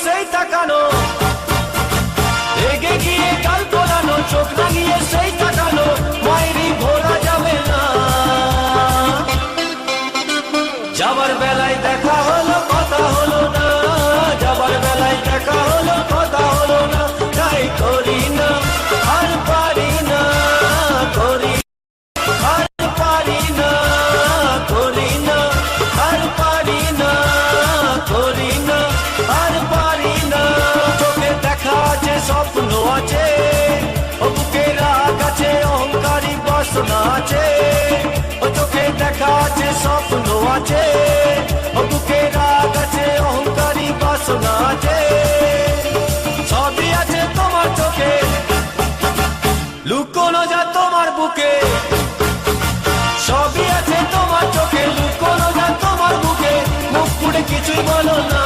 সেই তাকানো, রেগে গিয়ে গাল তোলানো, চোখ রাঙিয়ে সেই তাকানো, মায়েরই ভোলা যাবে না। যাবার বেলায় দেখা হলো কথা হলো না, যাবার বেলায় দেখা হলো কথা হলো না, তাই করি না আর পারি না, করি আর পারি না, করি না আর পারি না, করি না আর পারি না। চোখে দেখা আছে স্বপ্ন আছে, ও বুকে রাগ আছে অহংকারী বাসনা আছে, ও চোখে দেখা আছে স্বপ্ন আছে, ও বুকে রাগ আছে অহংকারী বাসনা আছে। সবই আছে তোমার চোখে, লুকোনো যা তোমার বুকে, সবই আছে তোমার চোখে, লুকোনো যা তোমার বুকে, মুখ পুড়ে কিছুই বলো না।